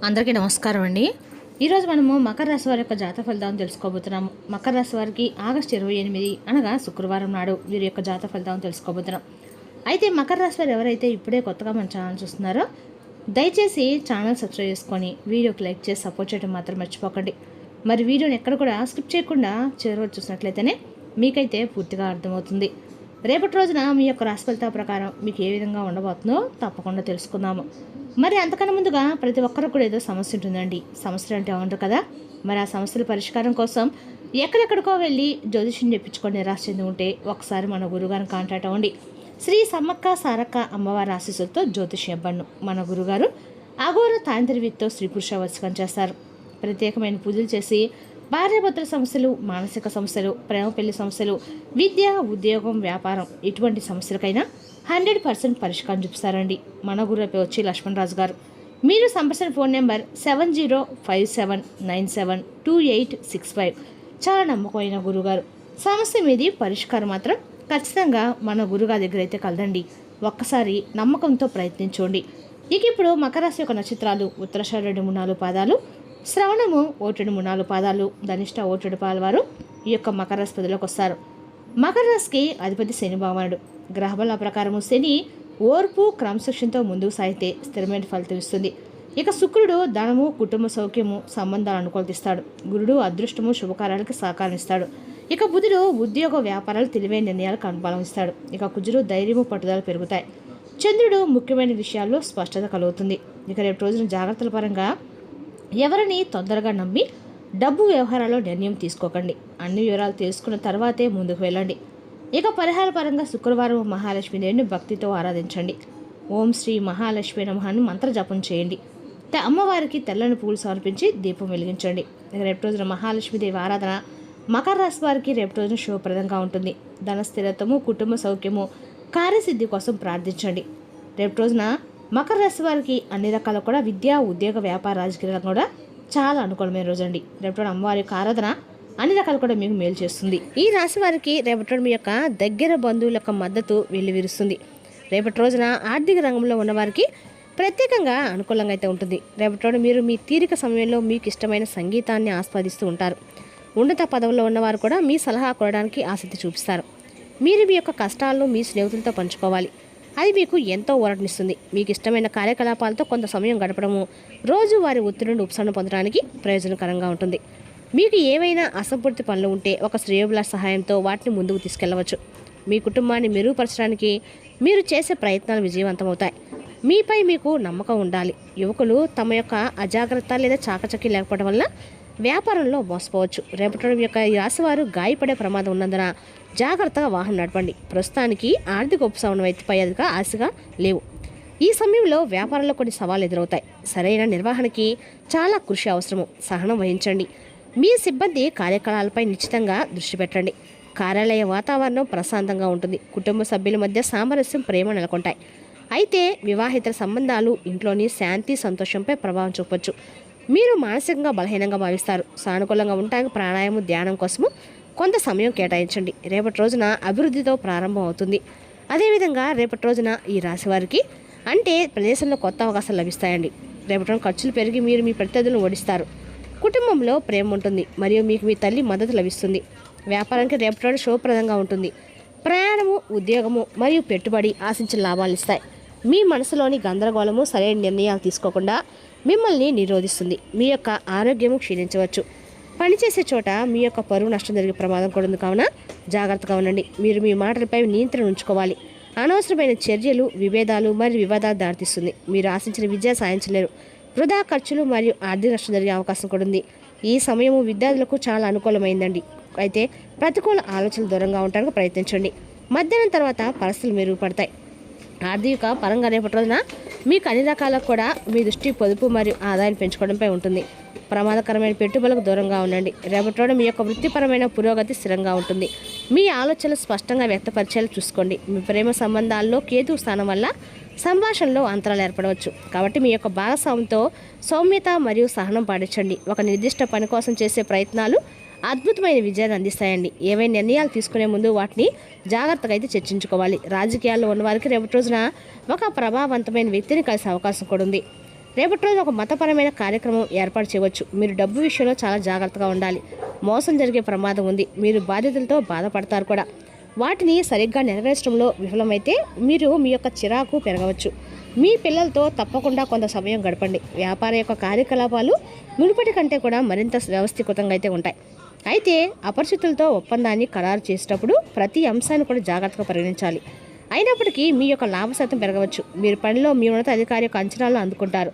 అందరికీ నమస్కారం అండి. ఈరోజు మనము మకర రాశి వారి యొక్క జాతక ఫలితాలను తెలుసుకోబోతున్నాము. మకర రాశి వారికి ఆగస్టు 28 అనగా శుక్రవారం నాడు వీరి యొక్క జాతక ఫలితాలను తెలుసుకోబోతున్నాం. అయితే మకర రాశి వారు ఎవరైతే ఇప్పుడే కొత్తగా మన ఛానల్ చూస్తున్నారో దయచేసి ఛానల్ సబ్స్క్రైబ్ చేసుకొని వీడియోకి లైక్ చేసి సపోర్ట్ చేయడం మాత్రం మర్చిపోకండి. మరి వీడియోని ఎక్కడ కూడా స్కిప్ చేయకుండా చివరి చూసినట్లయితేనే మీకైతే పూర్తిగా అర్థమవుతుంది. రేపటి రోజున మీ యొక్క రాశి ఫలితాల ప్రకారం మీకు ఏ విధంగా ఉండబోతుందో తప్పకుండా తెలుసుకుందాము. మరి అంతకన్నా ముందుగా ప్రతి ఒక్కరికి కూడా ఏదో సమస్య ఉంటుందండి. సమస్యలు అంటే ఏమంటారు కదా. మరి ఆ సమస్యల పరిష్కారం కోసం ఎక్కడెక్కడికో వెళ్ళి జ్యోతిష్యం చెప్పించుకొని నిరాశ చెంది ఉంటే ఒకసారి మన గురుగారిని కాంటాక్ట్ అవ్వండి. శ్రీ సమ్మక్క సారక్క అమ్మవారి ఆశీస్సులతో జ్యోతిష్యం ఇవ్వను మన గురుగారు అఘోర తాంత్రికతో స్త్రీ పురుష వశకం చేస్తారు. ప్రత్యేకమైన పూజలు చేసి భార్యాభర్తల సమస్యలు, మానసిక సమస్యలు, ప్రేమ పెళ్లి సమస్యలు, విద్య, ఉద్యోగం, వ్యాపారం ఇటువంటి సమస్యలకైనా 100% పరిష్కారం చూపిస్తారండి మన గురువు వచ్చి లక్ష్మణరాజు గారు. మీరు సంప్రదించిన ఫోన్ నెంబర్ 7057972865. చాలా నమ్మకమైన గురుగారు. సమస్య మీది పరిష్కారం మాత్రం ఖచ్చితంగా మన గురుగారి దగ్గర అయితే కలదండి. ఒక్కసారి నమ్మకంతో ప్రయత్నించండి. ఇక ఇప్పుడు మకర రాశి యొక్క నక్షత్రాలు ఉత్తరాషాఢ 2-3-4 పాదాలు, శ్రవణము 1-3-4 పాదాలు, ధనిష్ట 1-7 పాదాల వారు ఈ యొక్క మకర రాశి పదిలోకి వస్తారు. మకర రాశికి అధిపతి శని భగవానుడు. గ్రహబల ప్రకారము శని ఓర్పు క్రమశిక్షణతో ముందుకు సాగితే స్థిరమైన ఫలితం ఇస్తుంది. ఇక శుక్రుడు ధనము, కుటుంబ సౌఖ్యము, సంబంధాలు అనుకూలతిస్తాడు. గురుడు అదృష్టము, శుభకార్యాలకు సహకారం ఇస్తాడు. ఇక బుధుడు ఉద్యోగ వ్యాపారాలు తెలివైన నిర్ణయాలకు అనుబలం ఇస్తాడు. ఇక కుజుడు ధైర్యము, పట్టుదల పెరుగుతాయి. చంద్రుడు ముఖ్యమైన విషయాల్లో స్పష్టత కలుగుతుంది. ఇక రేపు రోజున జాగ్రత్తల పరంగా ఎవరిని తొందరగా నమ్మి డబ్బు వ్యవహారాల్లో నిర్ణయం తీసుకోకండి. అన్ని వివరాలు తెలుసుకున్న తర్వాతే ముందుకు వెళ్ళండి. ఇక పరిహార పరంగా శుక్రవారం మహాలక్ష్మీదేవిని భక్తితో ఆరాధించండి. ఓం శ్రీ మహాలక్ష్మి నమః అని మంత్ర జపం చేయండి. అమ్మవారికి తెల్లని పూలు సమర్పించి దీపం వెలిగించండి. ఇక రేపు రోజున మహాలక్ష్మీదేవి ఆరాధన మకర రాశి వారికి రేపు రోజున శుభప్రదంగా ఉంటుంది. ధన స్థిరత్వము, కుటుంబ సౌఖ్యము, కార్యసిద్ధి కోసం ప్రార్థించండి. రేపు రోజున మకర రాశి వారికి అన్ని రకాల కూడా విద్య, ఉద్యోగ, వ్యాపార, రాజకీయాలు కూడా చాలా అనుకూలమైన రోజు అండి. రేపటి అమ్మవారి యొక్క ఆరాధన అన్ని రకాలు కూడా మీకు మేలు చేస్తుంది. ఈ రాశి వారికి రేపటి మీ యొక్క దగ్గర బంధువుల యొక్క మద్దతు వెల్లివిరుస్తుంది. రేపటి రోజున ఆర్థిక రంగంలో ఉన్నవారికి ప్రత్యేకంగా అనుకూలంగా అయితే ఉంటుంది. రేపటి మీరు మీ తీరిక సమయంలో మీకు ఇష్టమైన సంగీతాన్ని ఆస్వాదిస్తూ ఉంటారు. ఉన్నత పదవుల్లో ఉన్నవారు కూడా మీ సలహా కోరడానికి ఆసక్తి చూపిస్తారు. మీరు మీ యొక్క కష్టాలను మీ స్నేహితులతో పంచుకోవాలి. అది మీకు ఎంతో ఊరటనిస్తుంది. మీకు ఇష్టమైన కార్యకలాపాలతో కొంత సమయం గడపడము రోజు వారి ఒత్తిడి నుండి ఉపశమనం పొందడానికి ప్రయోజనకరంగా ఉంటుంది. మీకు ఏవైనా అసంపూర్తి పనులు ఉంటే ఒక శ్రేయోభిలాష సహాయంతో వాటిని ముందుకు తీసుకెళ్లవచ్చు. మీ కుటుంబాన్ని మెరుగుపరచడానికి మీరు చేసే ప్రయత్నాలు విజయవంతమవుతాయి. మీపై మీకు నమ్మకం ఉండాలి. యువకులు తమ యొక్క అజాగ్రత్త లేదా చాకచక్యం లేకపోవడం వల్ల వ్యాపారంలో మోసపోవచ్చు. రేపటి యొక్క ఈ రాశివారు గాయపడే ప్రమాదం ఉన్నందున జాగ్రత్తగా వాహనం నడపండి. ప్రస్తుతానికి ఆర్థిక ఉపశమనం వైపుపై అదిగా ఆశగా లేవు. ఈ సమయంలో వ్యాపారంలో కొన్ని సవాళ్లు ఎదురవుతాయి. సరైన నిర్వహణకి చాలా కృషి అవసరము. సహనం వహించండి. మీ సిబ్బంది కార్యకలాపాలపై నిశ్చితంగా దృష్టి పెట్టండి. కార్యాలయ వాతావరణం ప్రశాంతంగా ఉంటుంది. కుటుంబ సభ్యుల మధ్య సామరస్యం, ప్రేమ నెలకొంటాయి. అయితే వివాహిత సంబంధాలు ఇంట్లోని శాంతి, సంతోషంపై ప్రభావం చూపవచ్చు. మీరు మానసికంగా బలహీనంగా భావిస్తారు. సానుకూలంగా ఉండడానికి ప్రాణాయామం, ధ్యానం కోసము కొంత సమయం కేటాయించండి. రేపటి రోజున అభివృద్ధితో ప్రారంభం అవుతుంది. అదేవిధంగా రేపటి రోజున ఈ రాశి వారికి అంటే ప్రదేశంలో కొత్త అవకాశాలు లభిస్తాయండి. రేపటి రోజున ఖర్చులు పెరిగి మీరు మీ ప్రత్యర్థులను ఓడిస్తారు. కుటుంబంలో ప్రేమ ఉంటుంది మరియు మీకు మీ తల్లి మద్దతు లభిస్తుంది. వ్యాపారానికి రేపటి రోజు శుభప్రదంగా ఉంటుంది. ప్రయాణము, ఉద్యోగము మరియు పెట్టుబడి ఆశించిన లాభాలు ఇస్తాయి. మీ మనసులోని గందరగోళము సరైన నిర్ణయాలు తీసుకోకుండా మిమ్మల్ని నిరోధిస్తుంది. మీ యొక్క ఆరోగ్యము క్షీణించవచ్చు. పనిచేసే చోట మీ యొక్క పరువు నష్టం జరిగే ప్రమాదం కూడా ఉంది. కావున జాగ్రత్తగా ఉండండి. మీరు మీ మాటలపై నియంత్రణ ఉంచుకోవాలి. అనవసరమైన చర్యలు, విభేదాలు మరియు వివాదాలు దారితీస్తుంది. మీరు ఆశించిన విద్య సాధించలేరు. వృధా ఖర్చులు మరియు ఆర్థిక నష్టం జరిగే అవకాశం కూడా ఉంది. ఈ సమయము విద్యార్థులకు చాలా అనుకూలమైందండి. అయితే ప్రతికూల ఆలోచనలు దూరంగా ఉండడానికి ప్రయత్నించండి. మధ్యాహ్నం తర్వాత పరిస్థితులు మెరుగుపడతాయి. ఆర్థిక పరంగా రేపటి రోజున మీకు అన్ని రకాలకు కూడా మీ దృష్టి పొదుపు మరియు ఆదాయాన్ని పెంచుకోవడంపై ఉంటుంది. ప్రమాదకరమైన పెట్టుబడులకు దూరంగా ఉండండి. రేపటి రోజున మీ యొక్క వృత్తిపరమైన పురోగతి స్థిరంగా ఉంటుంది. మీ ఆలోచనలు స్పష్టంగా వ్యక్తపరిచేలా చూసుకోండి. మీ ప్రేమ సంబంధాల్లో కేతు స్థానం వల్ల సంభాషణలో అంతరాలు ఏర్పడవచ్చు. కాబట్టి మీ యొక్క భాగస్వామితో సౌమ్యత మరియు సహనం పాటించండి. ఒక నిర్దిష్ట పని కోసం చేసే ప్రయత్నాలు అద్భుతమైన విజయాన్ని అందిస్తాయండి. ఏవైనా నిర్ణయాలు తీసుకునే ముందు వాటిని జాగ్రత్తగా అయితే చర్చించుకోవాలి. రాజకీయాల్లో ఉన్నవారికి రేపటి రోజున ఒక ప్రభావవంతమైన వ్యక్తిని కలిసే అవకాశం కూడా ఉంది. రేపటి రోజు ఒక మతపరమైన కార్యక్రమం ఏర్పాటు చేయవచ్చు. మీరు డబ్బు విషయంలో చాలా జాగ్రత్తగా ఉండాలి. మోసం జరిగే ప్రమాదం ఉంది. మీరు బాధ్యతలతో బాధపడతారు కూడా. వాటిని సరిగ్గా నెరవేర్చడంలో విఫలమైతే మీరు మీ యొక్క చిరాకు పెరగవచ్చు. మీ పిల్లలతో తప్పకుండా కొంత సమయం గడపండి. వ్యాపార యొక్క కార్యకలాపాలు మునుపటి కంటే కూడా మరింత వ్యవస్థీకృతంగా అయితే ఉంటాయి. అయితే అపరిచితులతో ఒప్పందాన్ని ఖరారు చేసేటప్పుడు ప్రతి అంశాన్ని కూడా జాగ్రత్తగా పరిగణించాలి. అయినప్పటికీ మీ యొక్క లాభ శాతం పెరగవచ్చు. మీరు పనిలో మీ ఉన్నత అధికారి యొక్క అంచనాలను అందుకుంటారు.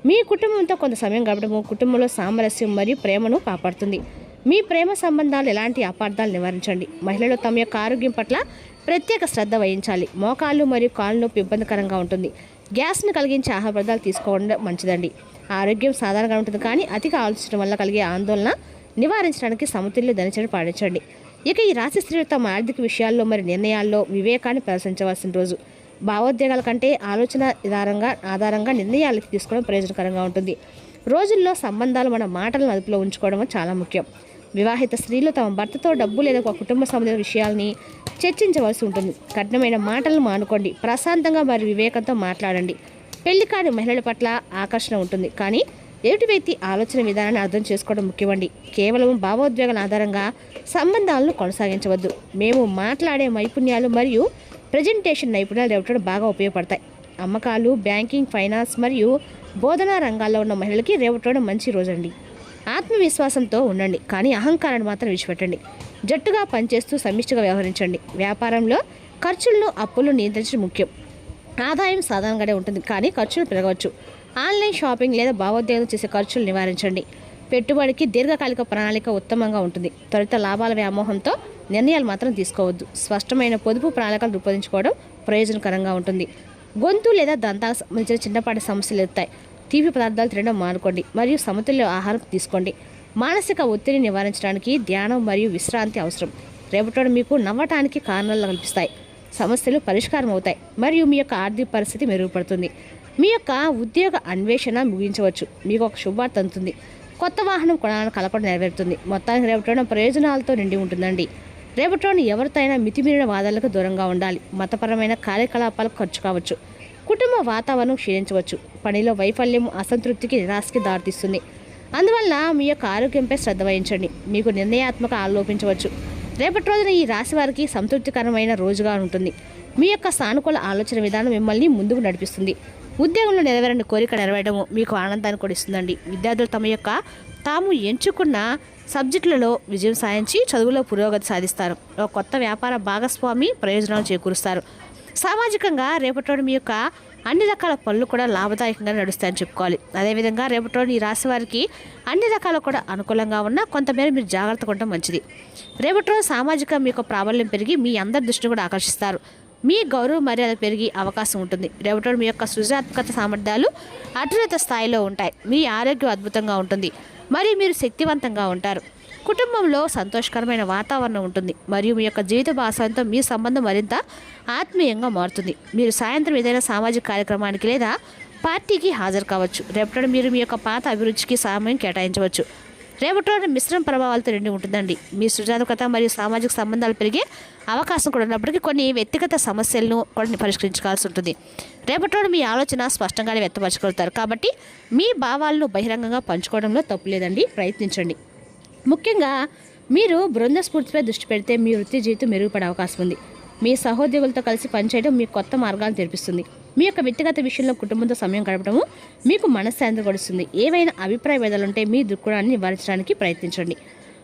మీ కుటుంబంతో కొంత సమయం గడపడము కుటుంబంలో సామరస్యం మరియు ప్రేమను కాపాడుతుంది. మీ ప్రేమ సంబంధాలు ఎలాంటి అపార్థాలు నివారించండి. మహిళలు తమ యొక్క ఆరోగ్యం పట్ల ప్రత్యేక శ్రద్ధ వహించాలి. మోకాళ్ళు మరియు కాళ్ళు నొప్పి ఇబ్బందికరంగా ఉంటుంది. గ్యాస్ను కలిగించే ఆహార పదార్థాలు తీసుకోవడం మంచిదండి. ఆరోగ్యం సాధారణంగా ఉంటుంది, కానీ అతిగా ఆలోచించడం వల్ల కలిగే ఆందోళన నివారించడానికి సమతుల్య దినచర్య పాటించండి. ఇక ఈ రాశి స్త్రీలు తమ ఆర్థిక విషయాల్లో మరి నిర్ణయాల్లో వివేకాన్ని ప్రదర్శించవలసిన రోజు. భావోద్వేగాల కంటే ఆలోచన ఆధారంగా నిర్ణయాలు తీసుకోవడం ప్రయోజనకరంగా ఉంటుంది. రోజుల్లో సంబంధాలు మన మాటలను అదుపులో ఉంచుకోవడం చాలా ముఖ్యం. వివాహిత స్త్రీలు తమ భర్తతో డబ్బు లేదా ఒక కుటుంబ సంబంధ విషయాల్ని చర్చించవలసి ఉంటుంది. కఠినమైన మాటలను మానుకోండి. ప్రశాంతంగా మరియు వివేకంతో మాట్లాడండి. పెళ్లి కాని మహిళల పట్ల ఆకర్షణ ఉంటుంది, కానీ ఎదుటి వ్యక్తి ఆలోచన విధానాన్ని అర్థం చేసుకోవడం ముఖ్యమండి. కేవలం భావోద్వేగాల ఆధారంగా సంబంధాలను కొనసాగించవద్దు. మేము మాట్లాడే నైపుణ్యాలు మరియు ప్రజెంటేషన్ నైపుణ్యాలు రేపటి బాగా ఉపయోగపడతాయి. అమ్మకాలు, బ్యాంకింగ్, ఫైనాన్స్ మరియు బోధనా రంగాల్లో ఉన్న మహిళలకి రేపటి మంచి రోజండి. ఆత్మవిశ్వాసంతో ఉండండి, కానీ అహంకారాన్ని మాత్రం విడిచిపెట్టండి. జట్టుగా పనిచేస్తూ సమిష్టిగా వ్యవహరించండి. వ్యాపారంలో ఖర్చులను, అప్పులను నియంత్రించడం ముఖ్యం. ఆదాయం సాధారణంగానే ఉంటుంది, కానీ ఖర్చులు పెరగవచ్చు. ఆన్లైన్ షాపింగ్ లేదా భావోద్వేగం చేసే ఖర్చులు నివారించండి. పెట్టుబడికి దీర్ఘకాలిక ప్రణాళిక ఉత్తమంగా ఉంటుంది. త్వరిత లాభాల వ్యామోహంతో నిర్ణయాలు మాత్రం తీసుకోవద్దు. స్పష్టమైన పొదుపు ప్రణాళికలు రూపొందించుకోవడం ప్రయోజనకరంగా ఉంటుంది. గొంతు లేదా దంతాలకు సంబంధించిన చిన్నపాటి సమస్యలు ఎత్తాయి. తీపి పదార్థాలు తినడం మానుకోండి మరియు సమతుల్య ఆహారం తీసుకోండి. మానసిక ఒత్తిడిని నివారించడానికి ధ్యానం మరియు విశ్రాంతి అవసరం. రేపటి మీకు నవ్వటానికి కారణాలు కల్పిస్తాయి. సమస్యలు పరిష్కారం అవుతాయి మరియు మీ యొక్క ఆర్థిక పరిస్థితి మెరుగుపడుతుంది. మీ యొక్క ఉద్యోగ అన్వేషణ ముగించవచ్చు. మీకు ఒక శుభవార్త అందుతుంది. కొత్త వాహనం కొనాలని కలపడం నెరవేరుతుంది. మొత్తానికి రేపటి ప్రయోజనాలతో నిండి ఉంటుందండి. రేపటి ఎవరితో అయినా మితిమీరిన వాదాలకు దూరంగా ఉండాలి. మతపరమైన కార్యకలాపాలకు ఖర్చు కావచ్చు. కుటుంబ వాతావరణం క్షీణించవచ్చు. పనిలో వైఫల్యం అసంతృప్తికి, నిరాశకి దారితీస్తుంది. అందువల్ల మీ యొక్క ఆరోగ్యంపై శ్రద్ధ వహించండి. మీకు నిర్ణయాత్మక ఆలోపించవచ్చు. రేపటి రోజున ఈ రాశి వారికి సంతృప్తికరమైన రోజుగా ఉంటుంది. మీ యొక్క సానుకూల ఆలోచన విధానం మిమ్మల్ని ముందుకు నడిపిస్తుంది. ఉద్యోగంలో నెరవేరని కోరిక నెరవేరడము మీకు ఆనందాన్ని కూడా ఇస్తుందండి. విద్యార్థులు తమ యొక్క తాము ఎంచుకున్న సబ్జెక్టులలో విజయం సాధించి చదువులో పురోగతి సాధిస్తారు. ఒక కొత్త వ్యాపార భాగస్వామి ప్రయోజనాలు చేకూరుస్తారు. సామాజికంగా రేపటి మీ యొక్క అన్ని రకాల పనులు కూడా లాభదాయకంగా నడుస్తాయని చెప్పుకోవాలి. అదేవిధంగా రేపటి ఈ రాశి వారికి అన్ని రకాలు కూడా అనుకూలంగా ఉన్న కొంతమేర మీరు జాగ్రత్తగా ఉండడం మంచిది. రేపటి రోజు సామాజిక మీ యొక్క ప్రాబల్యం పెరిగి మీ అందరి దృష్టిని కూడా ఆకర్షిస్తారు. మీ గౌరవ మర్యాద పెరిగి అవకాశం ఉంటుంది. రేపటి మీ యొక్క సృజనాత్మక సామర్థ్యాలు అత్యున్నత స్థాయిలో ఉంటాయి. మీ ఆరోగ్యం అద్భుతంగా ఉంటుంది మరియు మీరు శక్తివంతంగా ఉంటారు. కుటుంబంలో సంతోషకరమైన వాతావరణం ఉంటుంది మరియు మీ యొక్క జీవిత భాగస్వామితో మీ సంబంధం మరింత ఆత్మీయంగా మారుతుంది. మీరు సాయంత్రం ఏదైనా సామాజిక కార్యక్రమానికి లేదా పార్టీకి హాజరు కావచ్చు. రేపటి మీరు మీ యొక్క పాత అభిరుచికి సమయం కేటాయించవచ్చు. రేపటి మిశ్రమ ప్రభావాలతో నిండి ఉంటుందండి. మీ సృజనాత్మకత మరియు సామాజిక సంబంధాలు పెరిగే అవకాశం కూడా ఉన్నప్పటికీ కొన్ని వ్యక్తిగత సమస్యలను కూడా పరిష్కరించాల్సి ఉంటుంది. రేపటి మీ ఆలోచన స్పష్టంగానే వ్యక్తపరచగలుగుతారు, కాబట్టి మీ భావాలను బహిరంగంగా పంచుకోవడంలో తప్పు లేదండి. ప్రయత్నించండి. ముఖ్యంగా మీరు బృంద స్ఫూర్తిపై దృష్టి పెడితే మీ వృత్తి జీవితం మెరుగుపడే అవకాశం ఉంది. మీ సహోద్యోగులతో కలిసి పనిచేయడం మీకు కొత్త మార్గాలను తెరిపిస్తుంది. మీ యొక్క వ్యక్తిగత విషయంలో కుటుంబంతో సమయం గడపడము మీకు మనశ్శాంతి గడుస్తుంది. ఏవైనా అభిప్రాయ భేదాలుంటే మీ దృక్కోణాన్ని నివారించడానికి ప్రయత్నించండి.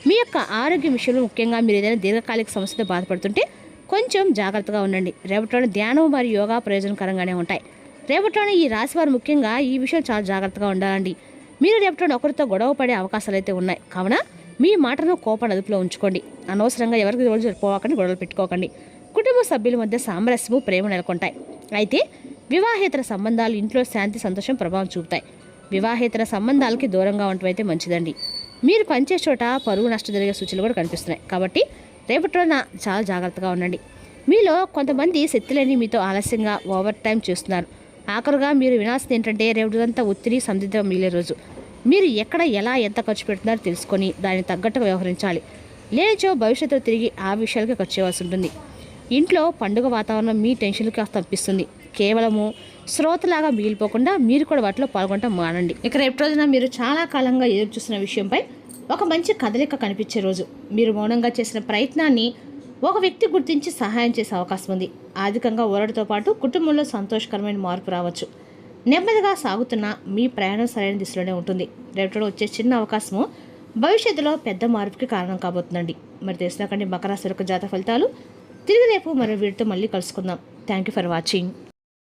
మీ యొక్క ఆరోగ్య విషయంలో ముఖ్యంగా మీరు ఏదైనా దీర్ఘకాలిక సమస్యతో బాధపడుతుంటే కొంచెం జాగ్రత్తగా ఉండండి. రేపటి ధ్యానం మరియు యోగా ప్రయోజనకరంగానే ఉంటాయి. రేపటి ఈ రాశివారు ముఖ్యంగా ఈ విషయం చాలా జాగ్రత్తగా ఉండాలండి. మీరు రేపటి ఒకరితో గొడవ పడే అవకాశాలు అయితే ఉన్నాయి, కావున మీ మాటను కోపాన్ని అదుపులో ఉంచుకోండి. అనవసరంగా ఎవరికి రోజు పోవకండి, గొడవలు పెట్టుకోకండి. కుటుంబ సభ్యుల మధ్య సామరస్యము, ప్రేమ నెలకొంటాయి. అయితే వివాహేతర సంబంధాలు ఇంట్లో శాంతి, సంతోషం ప్రభావం చూపుతాయి. వివాహేతర సంబంధాలకి దూరంగా ఉండటం అయితే మంచిదండి. మీరు పనిచేసే చోట పరువు నష్టం జరిగే సూచనలు కూడా కనిపిస్తున్నాయి, కాబట్టి రేపటి రోజున చాలా జాగ్రత్తగా ఉండండి. మీలో కొంతమంది శక్తులని మీతో ఆలస్యంగా ఓవర్ టైం చేస్తున్నారు. ఆఖరుగా మీరు వినాల్సింది ఏంటంటే రేపటిదంతా ఒత్తిడి సందిగ్ధం మిగిలే రోజు. మీరు ఎక్కడ ఎలా ఎంత ఖర్చు పెడుతున్నారో తెలుసుకొని దానికి తగ్గట్టుగా వ్యవహరించాలి. లేనిచో భవిష్యత్తులో తిరిగి ఆ విషయాలకి ఖర్చు చేయవలసి ఉంటుంది. ఇంట్లో పండుగ వాతావరణం మీ టెన్షన్కి తప్పిస్తుంది. కేవలము శ్రోతలాగా మిగిలిపోకుండా మీరు కూడా వాటిలో పాల్గొనడం మానండి. ఇక రేపు రోజున మీరు చాలా కాలంగా ఎదురు చూస్తున్న విషయంపై ఒక మంచి కదలిక కనిపించే రోజు. మీరు మౌనంగా చేసిన ప్రయత్నాన్ని ఒక వ్యక్తి గుర్తించి సహాయం చేసే అవకాశం ఉంది. ఆర్థికంగా ఊరటతో పాటు కుటుంబంలో సంతోషకరమైన మార్పు రావచ్చు. నెమ్మదిగా సాగుతున్న మీ ప్రయాణం సరైన దిశలోనే ఉంటుంది. రేపటిలో వచ్చే చిన్న అవకాశము భవిష్యత్తులో పెద్ద మార్పుకి కారణం కాబోతుందండి. మరి తెలిసినాకండి మకర రాశి యొక్క జాతక ఫలితాలు. తిరిగి రేపు మరో వీడితో మళ్ళీ కలుసుకుందాం. Thank you for watching.